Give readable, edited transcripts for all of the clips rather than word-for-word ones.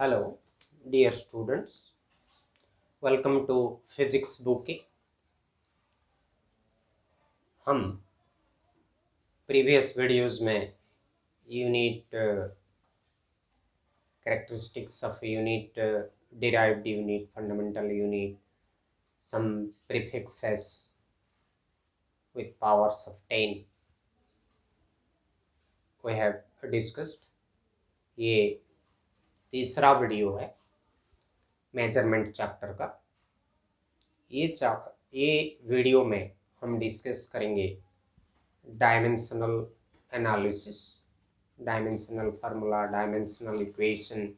Hello, dear students. Welcome to Physics Bouquet. हम previous videos में unit characteristics of unit, derived unit, fundamental unit, some prefixes with powers of 10 we have discussed. ये तीसरा video है measurement chapter का। ये video में हम discuss करेंगे dimensional analysis, dimensional formula, dimensional equation,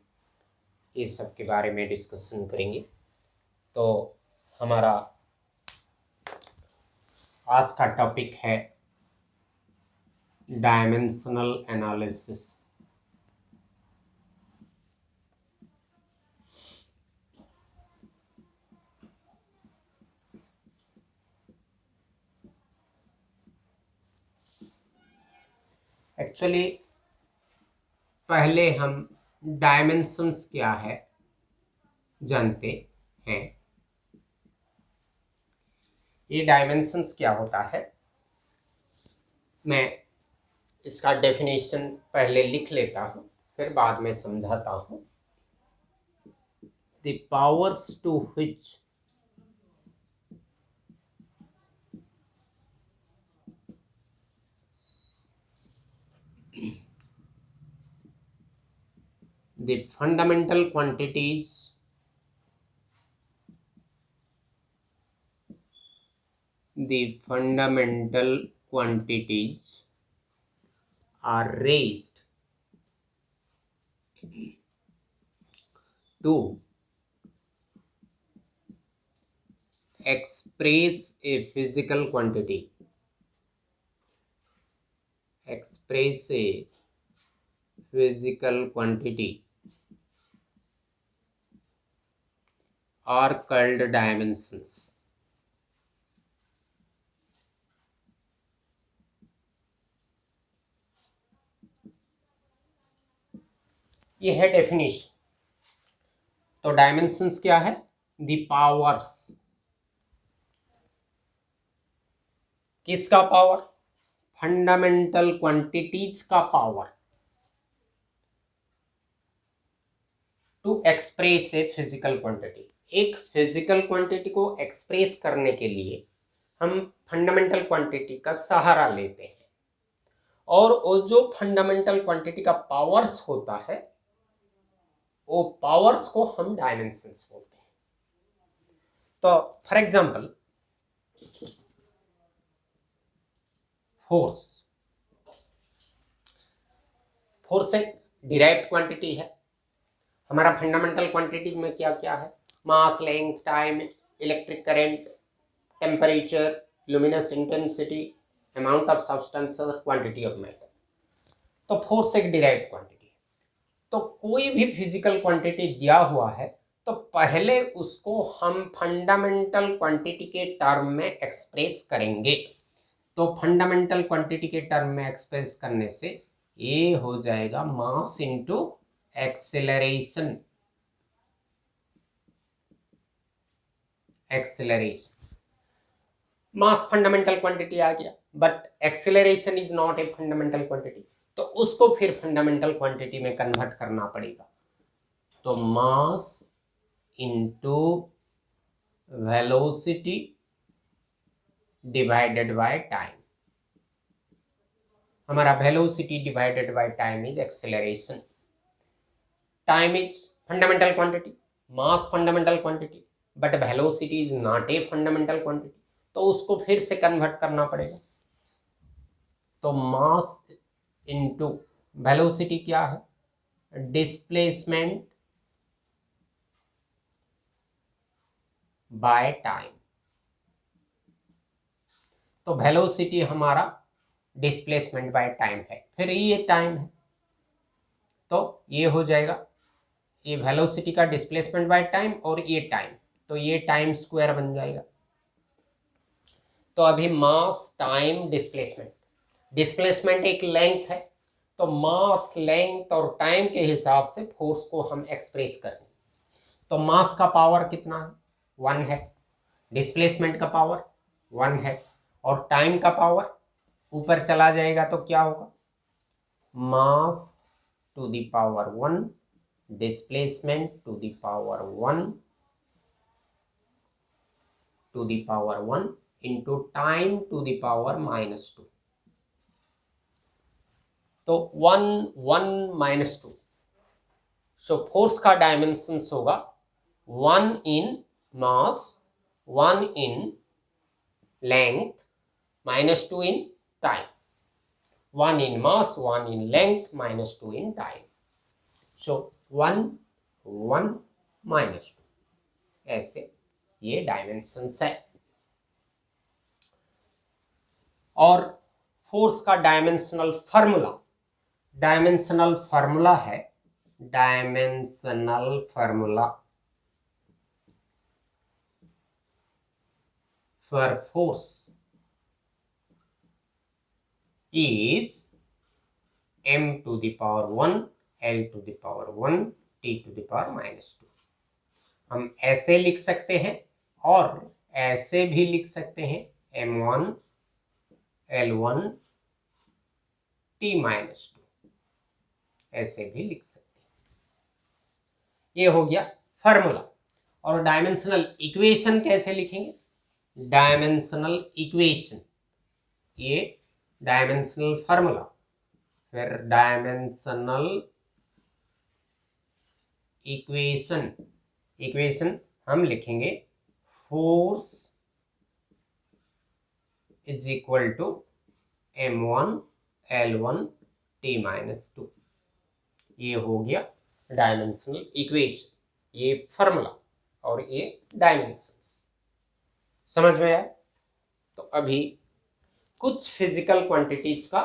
ये सब के बारे में डिस्कशन करेंगे। तो हमारा आज का टॉपिक है डायमेंशनल एनालिसिस। एक्चुअली पहले हम डायमेंशंस क्या है जानते हैं। ये डायमेंशंस क्या होता है, मैं इसका डेफिनेशन पहले लिख लेता हूँ, फिर बाद में समझाता हूँ। The powers to which the fundamental quantities are raised to express a physical quantity, are called dimensions। ये है डेफिनेशन। तो डायमेंशंस क्या है? द पावर्स, किसका पावर? फंडामेंटल क्वांटिटीज का power to express a physical quantity. एक फिजिकल क्वांटिटी को express करने के लिए हम फंडामेंटल क्वांटिटी का सहारा लेते हैं, और वो जो फंडामेंटल क्वांटिटी का पावर्स होता है, वो पावर्स को हम डायमेंशंस बोलते हैं। तो फॉर एग्जांपल फोर्स एक डिराइव्ड क्वांटिटी है। हमारा फंडामेंटल क्वांटिटीज में क्या क्या है? Mass, length, time, electric current, temperature, luminous intensity, amount of substance और क्वांटिटी ऑफ मैटर। तो फोर्स एक डिराइव्ड क्वांटिटी है। तो कोई भी फिजिकल क्वांटिटी दिया हुआ है तो पहले उसको हम फंडामेंटल क्वांटिटी के टर्म में एक्सप्रेस करेंगे। तो फंडामेंटल क्वांटिटी के टर्म में एक्सप्रेस करने से ये हो जाएगा मास इनटू एक्सेलरेशन। मास फंडामेंटल क्वांटिटी आ गया, but acceleration is not a fundamental quantity, तो उसको फिर फंडामेंटल क्वांटिटी में कन्वर्ट करना पड़ेगा। तो mass into velocity divided by time. हमारा velocity divided by time is acceleration. Time is fundamental quantity, mass fundamental quantity, but velocity is not a fundamental quantity, तो उसको फिर से कन्वर्ट करना पड़ेगा। तो मास इनटू वेलोसिटी क्या है? Displacement by time. तो वेलोसिटी हमारा डिस्प्लेसमेंट बाय टाइम है, फिर ये टाइम है, तो ये हो जाएगा ये वेलोसिटी का डिस्प्लेसमेंट बाय टाइम और ये टाइम, तो ये टाइम स्क्वायर बन जाएगा। तो अभी मास, टाइम, डिस्प्लेसमेंट एक लेंथ है, तो मास, लेंथ और टाइम के हिसाब से फोर्स को हम एक्सप्रेस करेंगे। तो मास का पावर कितना है? 1 है। डिस्प्लेसमेंट का पावर 1 है। और टाइम का पावर ऊपर चला जाएगा तो क्या होगा? Mass to the power 1, displacement to the power 1 to the power 1 into time to the power -2। तो 1 1 -2, सो फोर्स का डायमेंशन होगा 1 इन मास, 1 in length, -2 in time. 1 in mass, 1 in length, -2 in time। So 1 1 -2, ऐसे ये डायमेंशंस है। और force का dimensional formula है, dimensional formula for force is m to the power 1, l to the power 1, t to the power -2। हम ऐसे लिख सकते हैं और ऐसे भी लिख सकते हैं, m1 l1 t -2, ऐसे भी लिख सकते हैं। ये हो गया फार्मूला। और डायमेंशनल इक्वेशन कैसे लिखेंगे? डायमेंशनल इक्वेशन, ये डायमेंशनल फार्मूला, फिर डायमेंशनल इक्वेशन हम लिखेंगे force is equal to m1 l1 t -2। ये हो गया डायमेंशनल इक्वेशन, ये फार्मूला और ये डायमेंशन। समझ में आया? तो अभी कुछ फिजिकल क्वांटिटीज का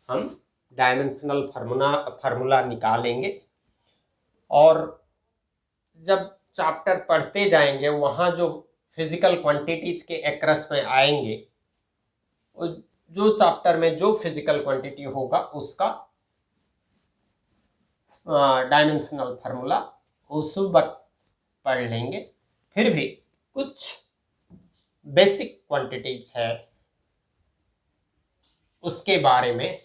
हम डायमेंशनल फार्मूला निकालेंगे, और जब चैप्टर पढ़ते जाएंगे वहाँ जो फिजिकल क्वांटिटीज के एक्रस में आएंगे, जो चैप्टर में जो फिजिकल क्वांटिटी होगा उसका डायमेंशनल फार्मूला उस वक्त पढ़ लेंगे। फिर भी कुछ बेसिक क्वांटिटीज है, उसके बारे में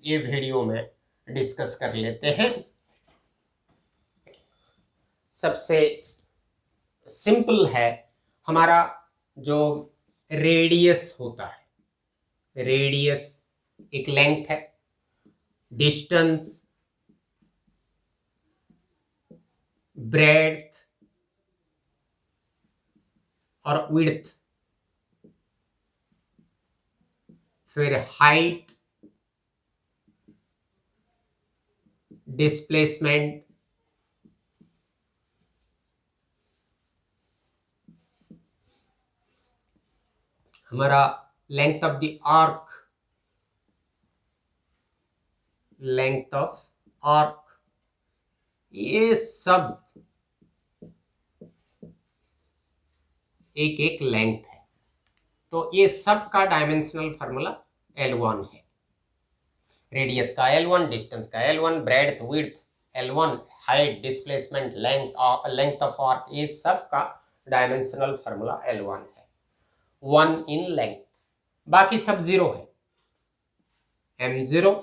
ये वीडियो में डिस्कस कर लेते हैं। सबसे सिंपल है हमारा जो रेडियस होता है, रेडियस एक लेंथ है, डिस्टेंस, ब्रेड्थ और विड्थ, फिर हाइट, डिस्प्लेसमेंट, हमारा लेंथ ऑफ द आर्क, ये सब एक एक लेंथ है। तो ये सब का डायमेंशनल फार्मूला L1 है। रेडियस का L1, डिस्टेंस का L1, breadth, width L1, height, displacement, length of arc, ये सब का डायमेंशनल फार्मूला L1 है। 1 इन लेंथ, बाकी सब 0 है, m0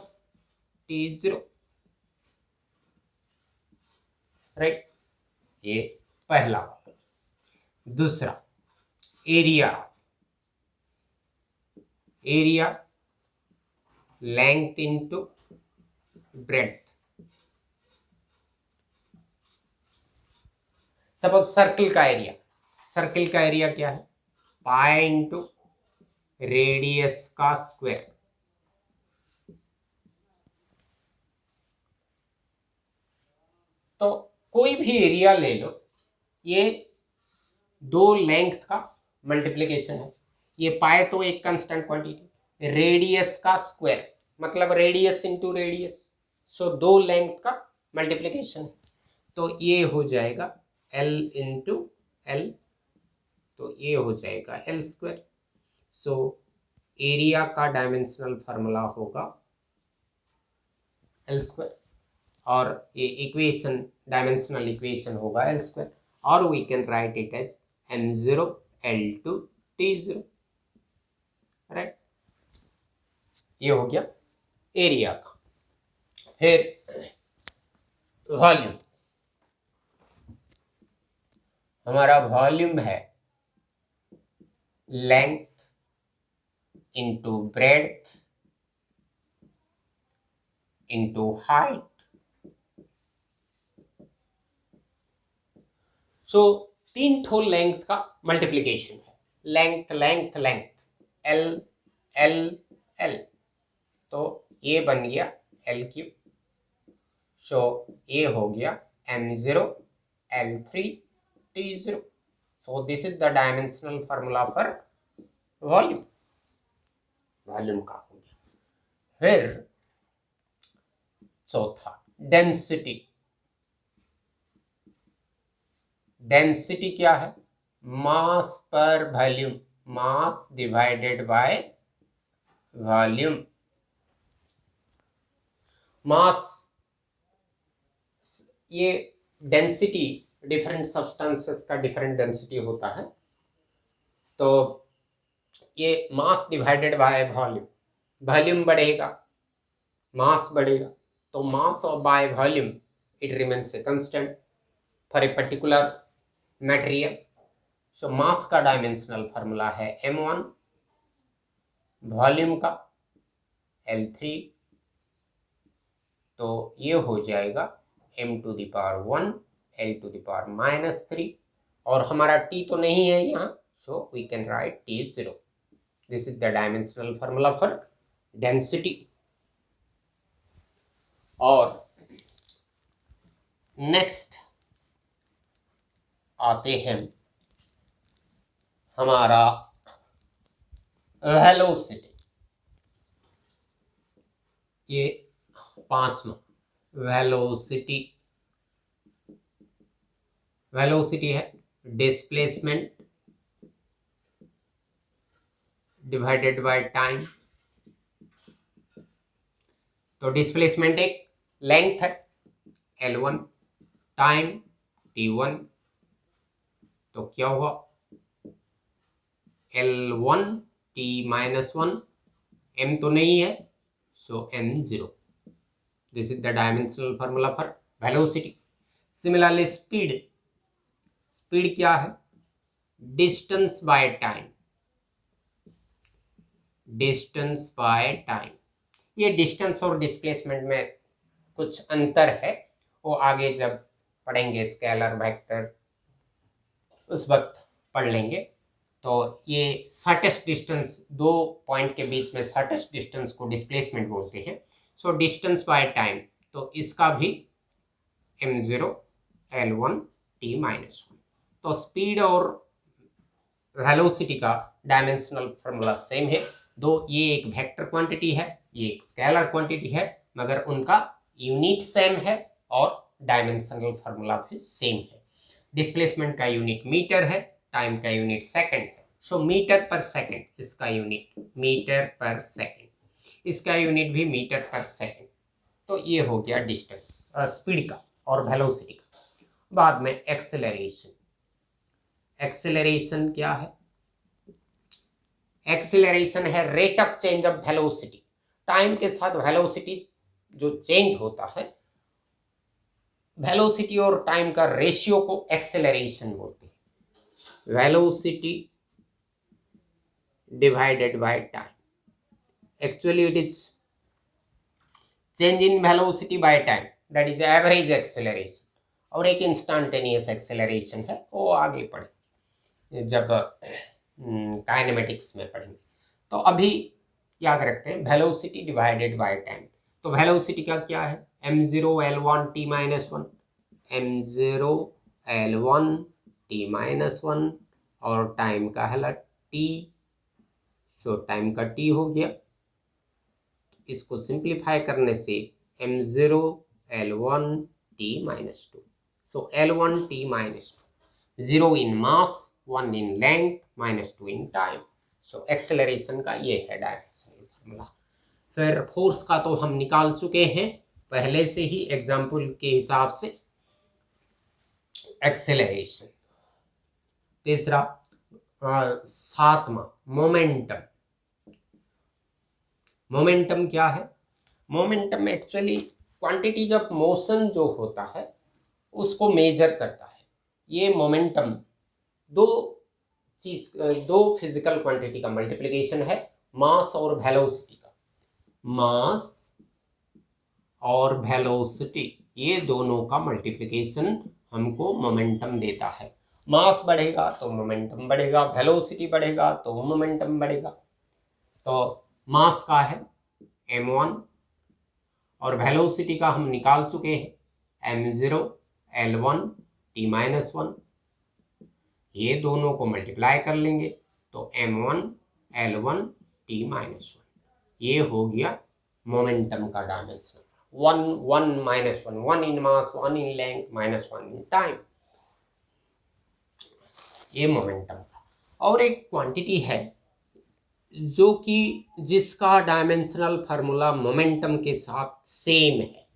t0, राइट। ये पहला। दूसरा area, length into breadth. Suppose circle का एरिया क्या है? पाई इंटू रेडियस का स्क्वायर। तो कोई भी एरिया ले लो, ये दो लेंथ का मल्टीप्लिकेशन है। ये पाए तो एक कांस्टेंट क्वांटिटी, रेडियस का स्क्वायर मतलब रेडियस इंटू रेडियस, सो दो लेंथ का मल्टीप्लिकेशन है। तो ये हो जाएगा L इंटू L, तो ये हो जाएगा L स्क्वायर। सो एरिया का डायमेंशनल फार्मूला होगा एल स्क्वायर, और ये इक्वेशन डायमेंशनल इक्वेशन होगा एल स्क्वायर, और we can write it as m0 L2 T0, right. ये हो गया एरिया का। फिर वॉल्यूम, हमारा वॉल्यूम है length into breadth into height. So तीन ठो लेंथ का मल्टीप्लीकेशन है, length length length, L L L, तो ये बन गया एल क्यूब। सो ये हो गया m0 L3 T0। So this is the dimensional formula for volume, volume का हो गया। फिर चौथा डेंसिटी। डेंसिटी क्या है? मास पर volume, mass divided by volume. Mass, ये डेंसिटी डिफरेंट सब्सटेंसेस का डिफरेंट डेंसिटी होता है, तो ये mass divided by volume, volume बढ़ेगा मास बढ़ेगा, तो मास और by volume it remains a constant for a particular material. So mass का डायमेंशनल फार्मूला है m1, वॉल्यूम का L3, तो ये हो जाएगा m⁻1 L⁻³ और हमारा t तो नहीं है यहाँ, so we can write T0। This is the dimensional formula for density. और नेक्स्ट आते हैं हमारा वेलोसिटी। ये पांचवा वेलोसिटी। वेलोसिटी है डिस्प्लेसमेंट डिवाइडेड बाय टाइम। तो डिस्प्लेसमेंट एक लेंथ है L1, टाइम T1, तो क्या हुआ L1 T-1, m तो नहीं है, सो m0। This is the dimensional formula for velocity. Similarly speed, speed क्या है? Distance by time, distance by time. ये डिस्टेंस और डिस्प्लेसमेंट में कुछ अंतर है, वो आगे जब पढ़ेंगे स्केलर वेक्टर उस वक्त पढ़ लेंगे। तो ये शॉर्टेस्ट डिस्टेंस, दो पॉइंट के बीच में शॉर्टेस्ट डिस्टेंस को डिस्प्लेसमेंट बोलते हैं। सो डिस्टेंस बाय टाइम, तो इसका भी m0 L1 T-1। तो स्पीड और वेलोसिटी का डायमेंशनल फार्मूला सेम है। दो, ये एक वेक्टर क्वांटिटी है, ये एक स्केलर क्वांटिटी है, मगर उनका यूनिट सेम है और डायमेंशनल फार्मूला भी सेम है। डिस्प्लेसमेंट का यूनिट मीटर है, टाइम का यूनिट सेकंड है। सो मीटर पर सेकंड इसका यूनिट, मीटर पर सेकंड इसका यूनिट भी मीटर पर सेकंड। तो ये हो गया डिस्टेंस, स्पीड का और वेलोसिटी का। बाद में एक्सेलरेशन। एक्सेलरेशन क्या है? एक्सेलरेशन है rate of change of velocity. Time के साथ वेलोसिटी जो चेंज होता है, वेलोसिटी और टाइम का रेशियो को एक्सेलरेशन बोलते हैं। Velocity divided by time, actually it is change in velocity by time, that is average acceleration. और एक इंस्टेंटेनियस एक्सेलरेशन है, वो आगे पढ़ेंगे जब काइनेमेटिक्स में पढ़ेंगे। तो अभी याद रखते हैं वेलोसिटी डिवाइडेड बाय टाइम। तो वेलोसिटी का क्या है? m0 L1 T-1, m0 L1 T-1 और टाइम का है t। सो टाइम का t हो गया, इसको सिंप्लीफाई करने से m0 L1 T-2। So L1 T-2, 0 in mass, 1 in length, -2 in time. So acceleration का ये है डायमेंशनल फार्मूला। फिर फोर्स का तो हम निकाल चुके हैं, पहले से ही एग्जाम्पल के हिसाब से एक्सेलरेशन। तीसरा सातवां मोमेंटम। मोमेंटम क्या है? Momentum actually quantities of motion जो होता है उसको मेजर करता है। ये मोमेंटम दो फिजिकल क्वांटिटी का मल्टीप्लिकेशन है, मास और वेलोसिटी का। मास और वेलोसिटी ये दोनों का मल्टीप्लिकेशन हमको मोमेंटम देता है। मास बढ़ेगा तो मोमेंटम बढ़ेगा, वेलोसिटी बढ़ेगा तो मोमेंटम बढ़ेगा। तो मास का है m1 और वेलोसिटी का हम निकाल चुके हैं m0 l1 t-1। ये दोनों को मल्टीप्लाई कर लेंगे तो m1 l1 t-1। ये हो गया मोमेंटम का dimension. 1 1 -1, 1 in mass, 1 in length, -1 in time। ये मोमेंटम का। और एक क्वांटिटी है जो कि जिसका डायमेंशनल फार्मूला मोमेंटम के साथ सेम है,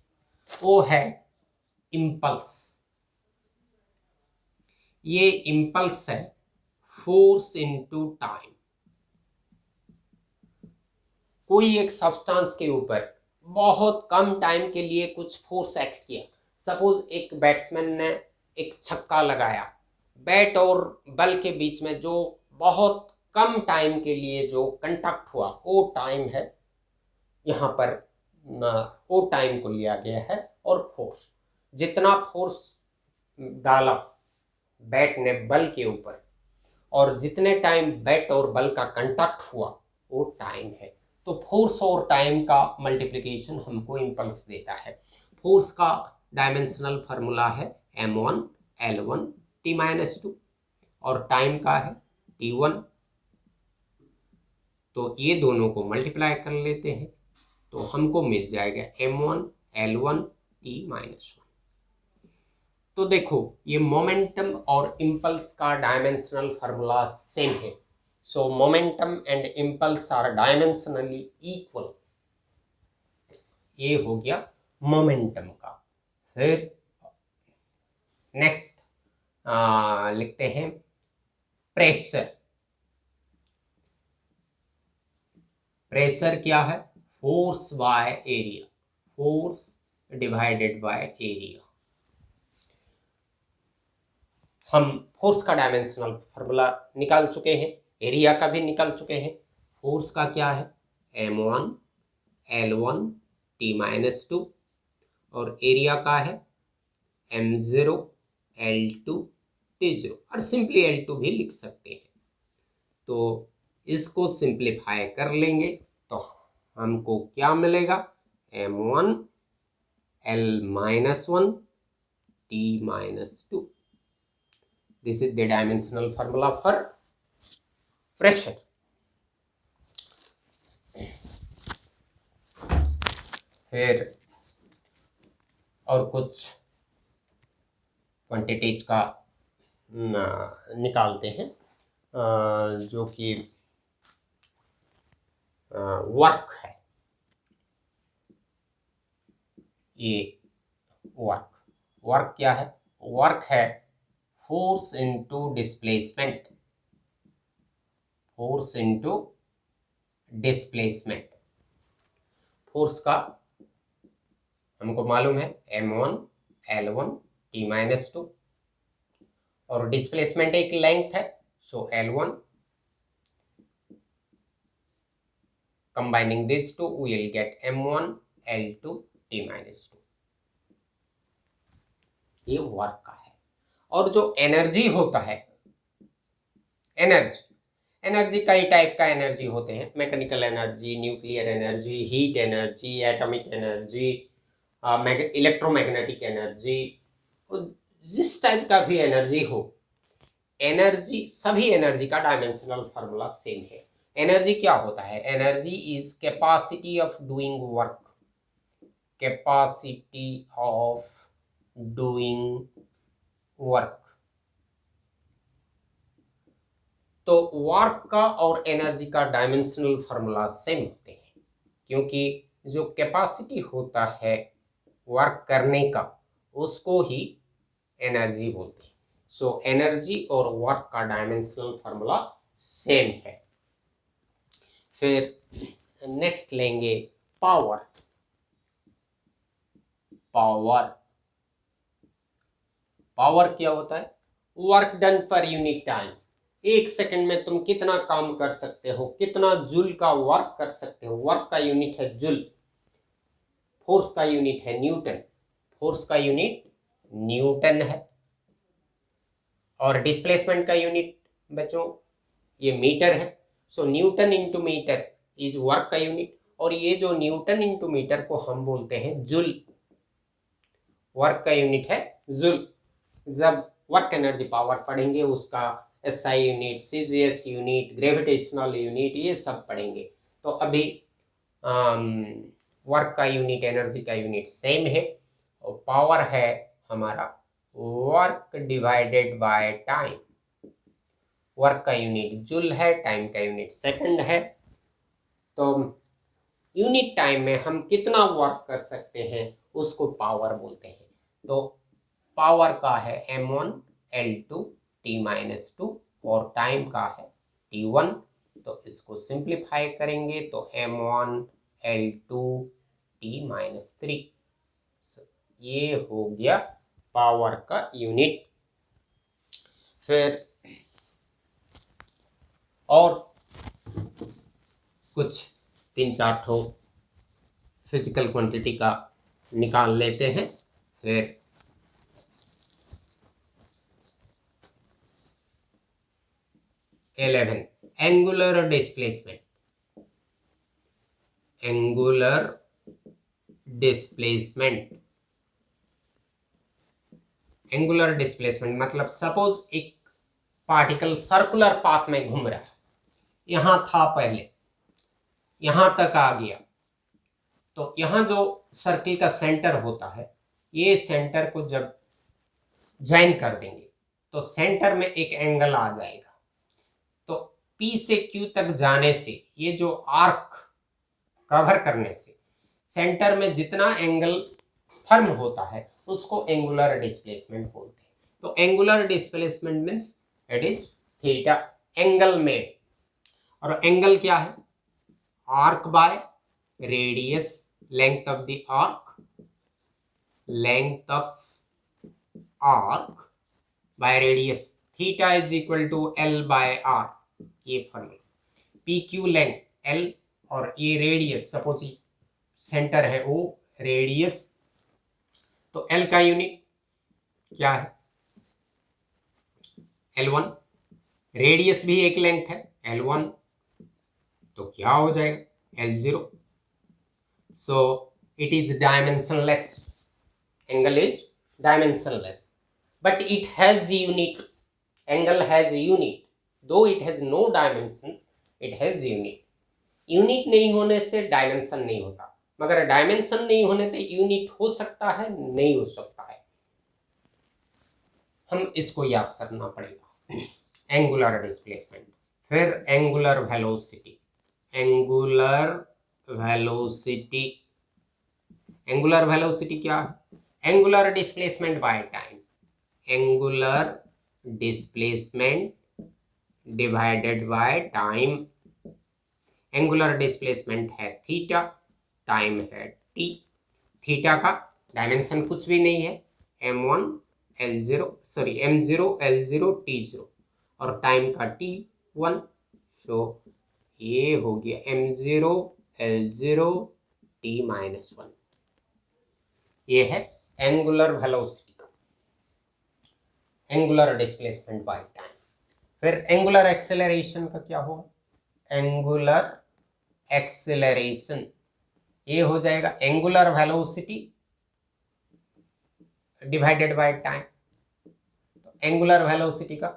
वो है इम्पल्स। ये इम्पल्स है फोर्स इनटू टाइम। कोई एक सब्सटेंस के ऊपर बहुत कम टाइम के लिए कुछ फोर्स एक्ट किया। सपोज एक बैट्समैन ने एक छक्का लगाया, बैट और बल के बीच में जो बहुत कम टाइम के लिए जो कंटैक्ट हुआ वो टाइम है, यहाँ पर वो टाइम को लिया गया है। और फोर्स, जितना फोर्स डाला बैट ने बल के ऊपर और जितने टाइम बैट और बल का कंटैक्ट हुआ वो टाइम है। तो फोर्स और टाइम का मल्टीप्लिकेशन हमको इम्पल्स देता है। फोर्स का डायमेंशनल फार्मूला है m1 l1 t-2 और टाइम का है t1। तो ये दोनों को मल्टीप्लाई कर लेते हैं तो हमको मिल जाएगा m1 l1 t-1। तो देखो ये मोमेंटम और इम्पल्स का डायमेंशनल फार्मूला सेम है। So momentum and impulse are dimensionally equal. ये हो गया मोमेंटम का। फिर नेक्स्ट लिखते हैं प्रेशर। प्रेशर क्या है? Force by area, force divided by area. हम फोर्स का डायमेंशनल फार्मूला निकाल चुके हैं, एरिया का भी निकाल चुके हैं। फोर्स का क्या है? m1 l1 t-2 और एरिया का है m0 l2 t0 और सिंपली l2 भी लिख सकते हैं। तो इसको सिंप्लीफाई कर लेंगे तो हमको क्या मिलेगा? m1 l-1 t-2। This is the dimensional formula for pressure। फिर और कुछ क्वांटिटीज का निकालते हैं जो कि वर्क है। ये वर्क क्या है? वर्क है force into displacement. Force into displacement. Force का हमको मालूम है m1 l1 t-2 और डिस्प्लेसमेंट एक लेंथ है, सो l1 combining these two we will get m1 l2 t-2। ये वर्क का है। और जो एनर्जी होता है, एनर्जी कई टाइप का एनर्जी होते हैं। Mechanical energy, nuclear energy, heat energy, atomic energy, electromagnetic energy. जिस टाइप का भी एनर्जी हो, एनर्जी, सभी एनर्जी का डायमेंशनल फार्मूला सेम है। एनर्जी क्या होता है? Energy is capacity of doing work. Capacity of doing work. तो वर्क का और एनर्जी का डायमेंशनल फार्मूला सेम होते हैं, क्योंकि जो कैपेसिटी होता है वर्क करने का, उसको ही एनर्जी बोलते हैं। सो एनर्जी और वर्क का डायमेंशनल फार्मूला सेम है। फिर नेक्स्ट लेंगे पावर। पावर पावर क्या होता है? Work done per unit time. एक सेकंड में तुम कितना काम कर सकते हो, कितना जूल का वर्क कर सकते हो। वर्क का यूनिट है जूल, फोर्स का यूनिट है न्यूटन, फोर्स का यूनिट न्यूटन है, और डिस्प्लेसमेंट का यूनिट बच्चों ये मीटर है। So newton into metre is work का यूनिट, और ये जो न्यूटन इंटू मीटर को हम बोलते हैं जूल, वर्क का यूनिट है जूल। जब वर्क एनर्जी पावर पढ़ेंगे उसका SI unit, CGS unit, gravitational unit ये सब पढ़ेंगे। तो अभी वर्क का यूनिट, एनर्जी का यूनिट सेम है, और पावर है हमारा work divided by time. Work का यूनिट जूल है, टाइम का यूनिट सेकंड है। तो यूनिट टाइम में हम कितना वर्क कर सकते हैं उसको पावर बोलते हैं। तो पावर का है m1 L2 T-2 और टाइम का है T1। तो इसको सिंप्लीफाई करेंगे तो m1 L2 T-3। ये हो गया पावर का यूनिट। फिर और कुछ 3-4 ठो फिजिकल क्वांटिटी का निकाल लेते हैं। फिर angular displacement. Angular displacement, angular displacement मतलब सपोज एक पार्टिकल सर्कुलर पाथ में घूम रहा है, यहां था पहले, यहां तक आ गया, तो यहां जो सर्किल का सेंटर होता है, ये सेंटर को जब ज्वाइन कर देंगे तो सेंटर में एक एंगल आ जाएगा। तो P से Q तक जाने से, ये जो आर्क कवर करने से सेंटर में जितना एंगल फॉर्म होता है उसको एंगुलर डिस्प्लेसमेंट बोलते हैं। तो angular displacement means it is theta, angle made. और एंगल क्या है? Arc by radius, length of the arc, length of arc by radius. Theta is equal to L by R, ये formula. P Q length L, और ये radius, suppose centre है वो radius, तो L का यूनिट क्या है? L1। रेडियस भी एक लेंथ है L1, तो क्या हो जाएगा? L0। So it is dimensionless, angle is dimensionless, but it has unit. Angle has unit, though it has no dimensions, it has unit. Unit नहीं होने से डायमेंशन नहीं होता, मगर डायमेंशन नहीं होने से यूनिट हो सकता है, नहीं हो सकता है। हम इसको याद करना पड़ेगा। Angular displacement. फिर angular velocity. Angular velocity, angular velocity क्या है? Angular displacement by time. Angular displacement divided by time. Angular displacement है थीटा, टाइम है टी। थीटा का डायमेंशन कुछ भी नहीं है, m1 L0 sorry m0 L0 T0, और टाइम का T1। सो ये हो गया m0 L0 T-1। ये है एंगुलर वेलोसिटी का, एंगुलर डिस्प्लेसमेंट बाय टाइम। फिर एंगुलर एक्सेलरेशन का क्या होगा? एंगुलर एक्सेलरेशन ये हो जाएगा angular velocity divided by time. तो एंगुलर वेलोसिटी का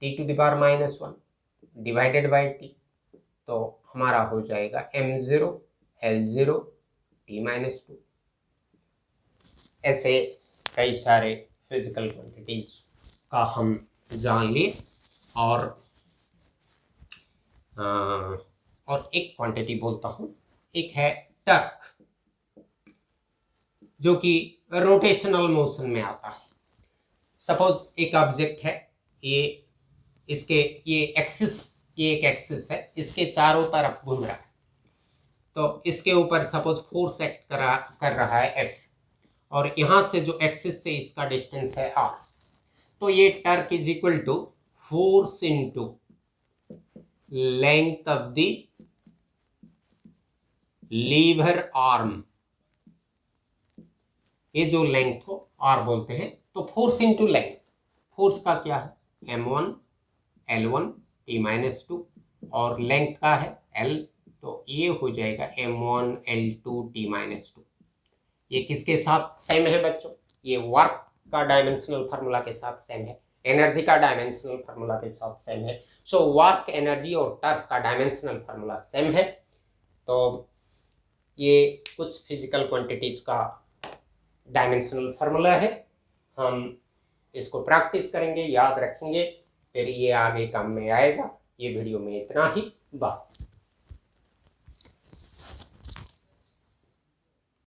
T⁻⁻1 डिवाइडेड बाय T, तो हमारा हो जाएगा m0 L0 T-2। ऐसे कई सारे फिजिकल क्वांटिटीज का हम जान लिए। और एक क्वांटिटी बोलता हूँ, एक है टर्क। जो कि रोटेशनल मोशन में आता है। सपोज एक ऑब्जेक्ट है, ये इसके ये एक्सिस, ये एक एक्सिस है, इसके चारों तरफ घूम रहा है, तो इसके ऊपर सपोज फोर्स एक्ट कर रहा है एफ, और यहां से जो एक्सिस से इसका डिस्टेंस है आर, तो ये torque is equal to force into length of the lever arm. ये जो लेंथ को आर बोलते हैं, तो फोर्स इनटू लेंथ, फोर्स का क्या है m1 L1 T-2 और लेंथ का है L, तो ये हो जाएगा m1 L2 T-2। ये किसके साथ सेम है बच्चों? ये वर्क का डायमेंशनल फार्मूला के साथ सेम है, एनर्जी का डायमेंशनल फार्मूला के साथ सेम है। सो वर्क, एनर्जी और टर्क का डायमेंशनल फार्मूला सेम है। तो ये कुछ फिजिकल क्वांटिटीज का डायमेंशनल फार्मूला है। हम इसको प्रैक्टिस करेंगे, याद रखेंगे, फिर ये आगे काम में आएगा। ये वीडियो में इतना ही। बाय।